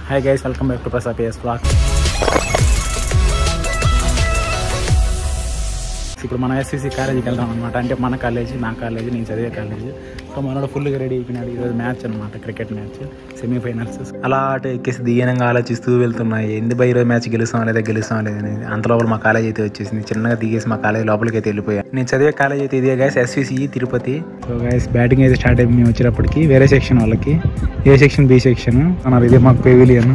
Hi guys, welcome back to Prasad PS Vlog. ఇప్పుడు మన ఎస్సీసీ కాలేజీకి వెళ్దాం అనమాట. అంటే మన కాలేజీ, నా కాలేజీ, నేను చదివే కాలేజీ. సో మనోడు ఫుల్గా రెడీ అయిపోయినాడు. ఈరోజు మ్యాచ్ అనమాట, క్రికెట్ మ్యాచ్, సెమీఫైనల్స్. అలా అటు ఎక్కేసి దిగనంగా ఆలోచిస్తూ వెళ్తున్నాయి. ఎందుకు ఈరోజు మ్యాచ్ గెలుస్తాం లేదా అనేది. అంతలోపల మా కాలేజ్ అయితే వచ్చేసింది. చిన్నగా దిగేసి మా కాలేజ్ లోపలికి అయితే వెళ్ళిపోయా. నేను చదివే కాలేజ్ అయితే ఇదే guys, SCC Tirupati. So guys batting అయితే స్టార్ట్ అయిపోయి మేము వచ్చేటప్పటికి. వేరే సెక్షన్ వాళ్ళకి ఏ సెక్షన్, బి సెక్షన్ అన్నారు. ఇదే మాకు పెవిలియన్.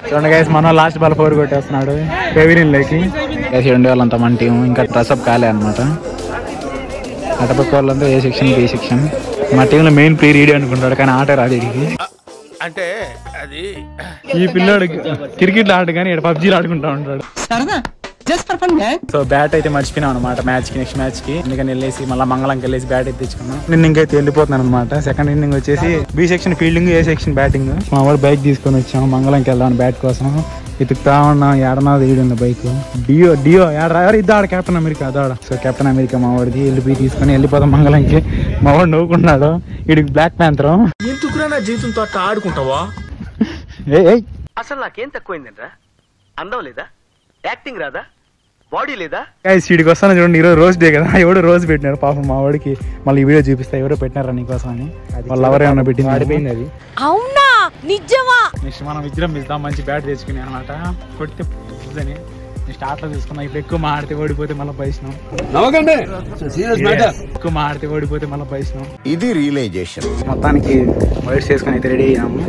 చూడండి గైస్, మన లాస్ట్ బాల్ 4 కొట్టేస్తున్నాడు పెవిలియన్ లేకి. చూడండి వాళ్ళంతా మన టీం. ఇంకా డ్రెస్అప్ కాలే అనమాట. అటుపక్క వాళ్ళంతా ఏ సెక్షన్, బి సెక్షన్. మా టీంలో మెయిన్ ప్లేయర్ ఈడే అనుకుంటాడు, కానీ ఆట రాదు ఇడికి. అంటే అది ఈ పిల్లాడు క్రికెట్ ఆడు కానీ ఇక్కడ పబ్జీలు ఆడుకుంటా ఉంటాడు. సో బ్యాట్ అయితే మర్చిపోయినాం అనమాట మ్యాచ్ కి, నెక్స్ట్ మ్యాచ్ కి. అందుకని వెళ్ళేసి మళ్ళీ మంగళంకి వెళ్ళేసి బ్యాట్ అయితే తెచ్చుకున్నాం. ఇన్నింగ్ అయితే వెళ్ళిపోతున్నాను అనమాట. సెకండ్ ఇన్నింగ్ వచ్చేసి బి సెక్షన్ ఫీల్డింగ్, ఏ సెక్షన్ బ్యాటింగ్. మా వాడు బైక్ తీసుకొని వచ్చాము మంగళంకి వెళ్దాం బ్యాట్ కోసం. ఇతుకుతా ఉన్నా ఏడనా తీయడుంది బైక్. డియో ఎవరు ఇద్దాడ కెప్టెన్ అమెరికా అదాడ. సో కెప్టెన్ అమెరికా మా వాడిది. వెళ్ళిపోయి తీసుకొని వెళ్ళిపోతాం మంగళంకి. మా వాడు నవ్వుకున్నాడు. వీడికి బ్లాక్ ప్యాంతరం. ఎందుకురా నా జీవితంతో అట్లా ఆడుకుంటావా? అసలు నాకేం తక్కువైందిరా? అందం లేదా? యాక్టింగ్ రాదా? బాడీ లేదా? వీడికి వస్తాను చూడండి. ఈరోజు రోజ్ డే కదా, ఎవడో రోజు పెట్టినారు పాపం మా వాడికి. మళ్ళీ ఈ వీడియో చూపిస్తా ఎవరో పెట్టినారా నీకోసం అని. వాళ్ళు ఎవరేమన్నా పెట్టింది ఆడిపోయింది అది. అవునా నిజమా? నెక్స్ట్ మనం విజృంభిస్తాం. మంచి బ్యాట్ తెచ్చుకుని అనమాట. కొడితే అని స్టార్ట్ లో తీసుకున్నాం. ఇప్పుడు ఎక్కువ మాడితే ఓడిపోతే మళ్ళీ పైసినాం. ఎక్కువ మాడితే ఓడిపోతే మళ్ళీ పైసినాం. ఇది రియలైజేషన్. మొత్తానికి వైట్స్ చేసుకుని అయితే రెడీ అయ్యాము.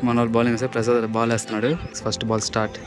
మన వాళ్ళు బౌలింగ్ వేస్తే ప్రసాద్ బాల్ వేస్తున్నాడు. First ball start.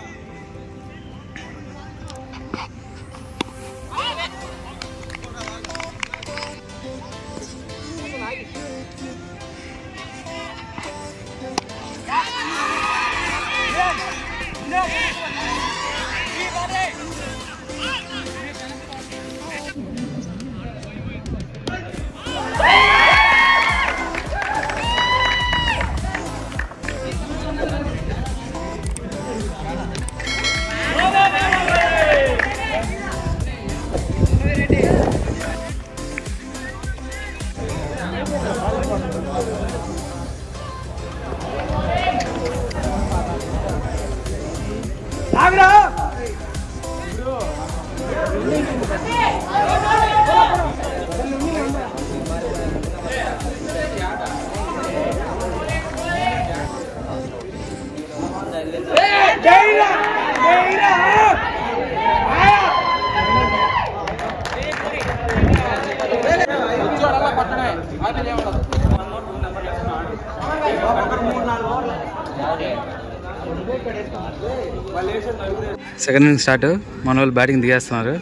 Second inning start. మన వాళ్ళు బ్యాటింగ్ దిగేస్తున్నారు.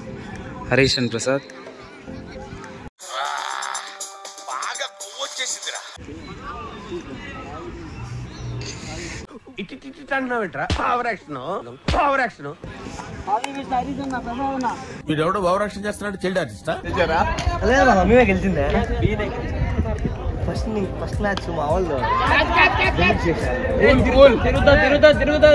హరీష్ అండ్ ప్రసాద్. వీడెవడో ఓవర్ యాక్షన్ చేస్తున్నాడు. చైల్డ్ ఆర్టిస్టా? మమ్మీ గెలిచిందే ఫస్ట్ మ్యాచ్ మా వాళ్ళు. తిరుగుతా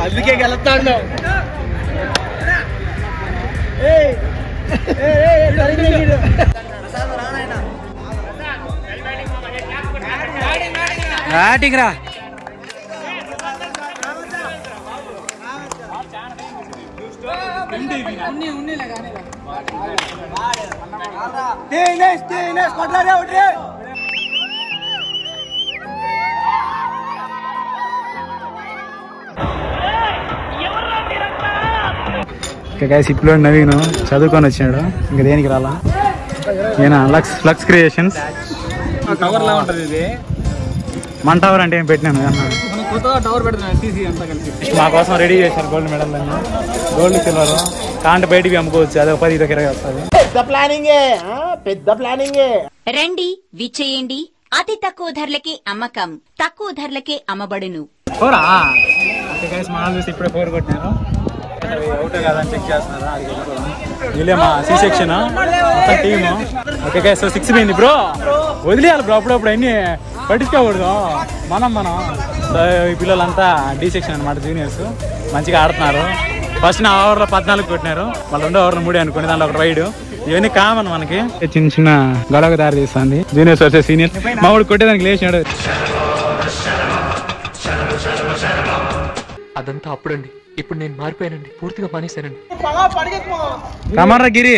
అందుకే గెలుస్తాడు. బ్యాటింగ్ రా. ఇప్పుడు నవీను చదువుకొని వచ్చాడు, ఇంకా దేనికి రాలా. ఈయన లక్స్ క్రియేషన్స్. కవర్ లా ఉంటది ఇది. మన టవర్ అంటే ఏం పెట్టినాను కొత్తగా టవర్ పెడుతున్నాను తీసి అంతా కలిసి. మా కోసం రెడీ చేశారు గోల్డ్ మెడల్ అన్ని. గోల్డ్ సిల్వర్ కాంట బయటికి అమ్ముకోవచ్చు, అది 10-20 వస్తుంది. పెద్ద ప్లానింగే. రండి విచ్చేయండి. అతి తక్కువ ధరలకే అమ్మకం, తక్కువ ధరలకే అమ్మబడును. చూసి ఇప్పుడే 4 కొట్టినారు. అవుట్ కాదని చెక్ చేస్తున్నారా? వీళ్ళే మా సి సెక్షన్ మొత్తం టీము. ఓకే గైస్, 6 పోయింది బ్రో. వదిలేయాలి బ్రో, అప్పుడప్పుడు అన్ని పట్టించుకోకూడదు. మనం ఈ పిల్లలంతా డి సెక్షన్ అనమాట, జూనియర్స్. మంచిగా ఆడుతున్నారు. ఫస్ట్ నా ఓవర్లో 14 కొట్టినారు, మళ్ళీ 2వ ఓవర్లో 3 అనుకోండి, దాంట్లో ఒక రైడ్. ఇవన్నీ కామన్ మనకి. చిన్న చిన్న గొడవకు దారి తీస్తుంది జూనియర్స్ వర్సెస్ సీనియర్స్. మా వాడు కొట్టేదానికి లేచినాడు. అదంతా అప్పుడండి, ఇప్పుడు నేను మారిపోయానండి, పూర్తిగా మానేశానండి. కమర్రా గిరి.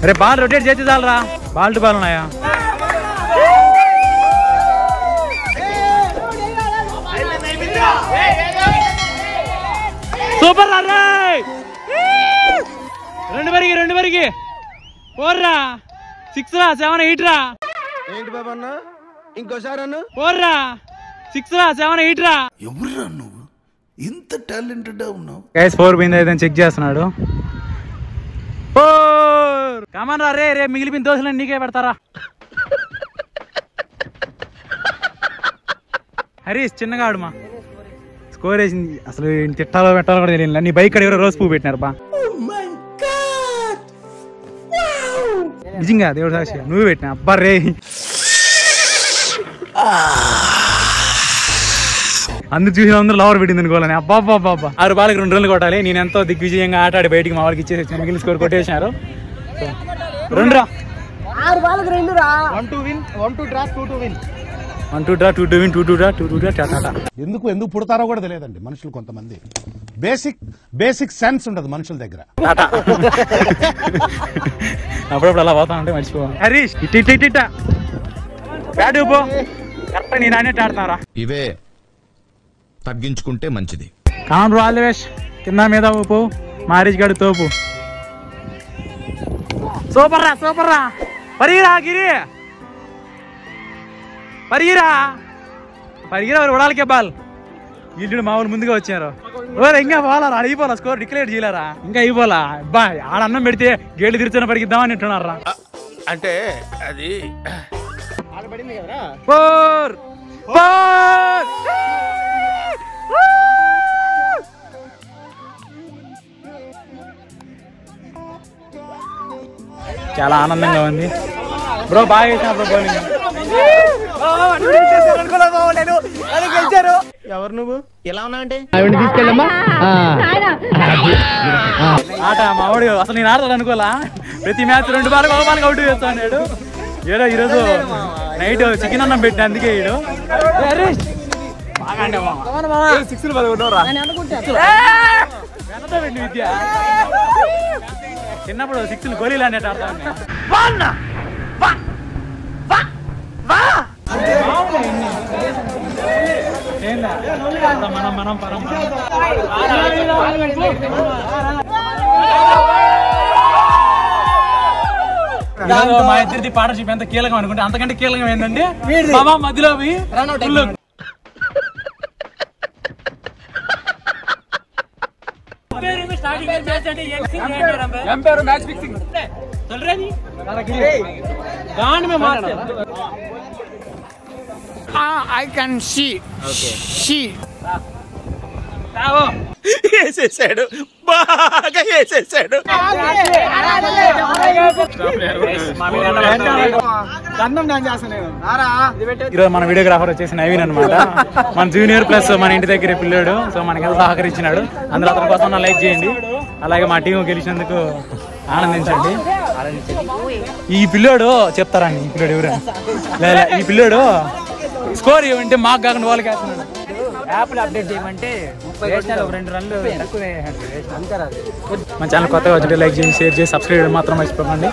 అరే బాల్ రొటేట్ చేసి చాలరా, బాల్ టు బాల్ ఉన్నాయా? సూపర్ రా. 2 వరకు పోర్రా. 6 రా, 7, 8 రా. ఏంటి బాబా అన్న, ఇంకోసారి అన్న. పోర్రా. 6 రా, 7, 8 రా. ఎవరురా నువ్వు, ఇంత టాలెంటెడ్ ఉన్నావు? గైస్ 4 పోయింది అయితే చెక్ చేస్తున్నాడు. 4 కమాన్ రా. రే మిగిలిపోయిన దోశలు నీకే పెడతారా? హరీష్ చిన్నగా ఆడుమా. స్కోర్ వేసింది. అసలు తిట్టాలో పెట్టాలో కూడా తెలియదు. నీ బైక్ ఎవరో రోజు పువ్వు పెట్టినారు బా. నిజంగా దేవుడు సాక్షి నువ్వు పెట్టినా. అబ్బా రే, అందరు చూసిన అందరూ లవర్ పెట్టింది అనుకోవాలని. అబ్బా 6 బాల్కి 2 రన్లు కొట్టాలి. నేను ఎంతో దిగ్విజయంగా ఆటాడి బయటికి మా వాళ్ళకి ఇచ్చేసి మిగిలిన స్కోర్ కొట్టేసినారు. 2 రా. 6 బాల్కి 2 రా. 1 to win, 1 to draw, 2 to win. 1 to draw, 2 to win, 2 to draw, 2 to draw, Tata. ఎందుకు పుడతారో కూడా తెలియదండి మనుషులు. కొంతమంది బేసిక్ సెన్స్ ఉండదు మనుషుల దగ్గర. అప్పుడప్పుడు అలా పోతా ఉంటే మర్చిపోవాలి. హరీష్ ఇట్ట బ్యాట్ పో. కరెక్ట్ నేను అనేట్టు ఆడుతున్నారా? ఇవే తగ్గించుకుంటే మంచిది. కాన్ బ్రో, ఆల్ ది బెస్ట్. కింద మీద ఊపు. మారీష్ గడు తోపు. సూపర్ రా. పరిగిరా గిరి, పరిగిరా ఉడాలకే బాల్. వీళ్ళు మామూలు ముందుగా వచ్చారు. ఇంకా పోవాలా, అయిపోలా. స్కోర్ డిక్లేర్ చేయలేరా? ఇంకా అయిపోలా. బా ఆడ అన్నం పెడితే గేట్లు తిరుచున్న పరిగిద్దామని అంటున్నారా? అంటే అది 4 చాలా ఆనందంగా ఉంది బ్రో. బాగా వేసిన బ్రో బౌలింగ్. ఎవరు నువ్వు? ఎలా ఉన్నా అంటే ఆట మావాడు అసలు నేను ఆడతాడు అనుకోలా. ప్రతి మ్యాచ్ 2 బాల్ 1 బాల్ అవుట్ చేస్తా అన్నాడు. ఏదో ఈరోజు నైట్ చికెన్ అన్నం పెట్టిన, అందుకే ఈడు విద్య చిన్నప్పుడు 6 గోళీలు అన్నట్టు ఆడతా ఉన్నా. మనం మా ఇద్దరిది పార్ట్నర్షిప్ ఎంత కీలకం అనుకుంటే అంతకంటే కీలకం ఏంటంటే మధ్యలో I can see. వేసేసాడు బాగా వేసేసాడు. ఈరోజు మన వీడియోగ్రాఫర్ వచ్చేసి నవీన్ అనమాట. మన జూనియర్ ప్లస్ మన ఇంటి దగ్గర పిల్లాడు. సో మనకి ఎంత సహకరించినాడు. అందులో అతని కోసం లైక్ చేయండి. అలాగే మా టీం గెలిచినందుకు ఆనందించండి. ఈ పిల్లోడు చెప్తారండి, ఈ పిల్లోడు ఎవరు? ఈ పిల్లోడు స్కోర్ ఏమంటే మాకు కాకుండా వాళ్ళకి వేస్తున్నాడు. యాప్లు అప్డేట్ చేయమంటే 2 రన్లు మన ఛానల్ కొత్తగా వచ్చి లైక్ చేసి షేర్ చేసి సబ్స్క్రైబ్ చేయడం మాత్రం మర్చిపోకండి.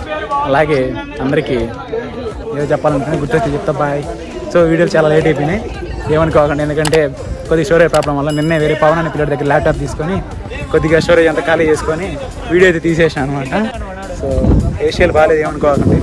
అలాగే అందరికీ ఏదో చెప్పాలనుకుంటే గుర్తొచ్చి చెప్తా బాయ్. సో వీడియోలు చాలా లేట్ అయిపోయినాయి, ఏమనుకోకండి. ఎందుకంటే కొద్దిగా స్టోరేజ్ ప్రాబ్లం వల్ల నిన్నే వేరే పవన్ అనే పిల్లడి దగ్గర ల్యాప్టాప్ తీసుకొని కొద్దిగా స్టోరేజ్ అంతా ఖాళీ చేసుకొని వీడియో అయితే తీసేసాను అనమాట. సో ఏషియాలు బాగాలేదు, ఏమనుకోకండి.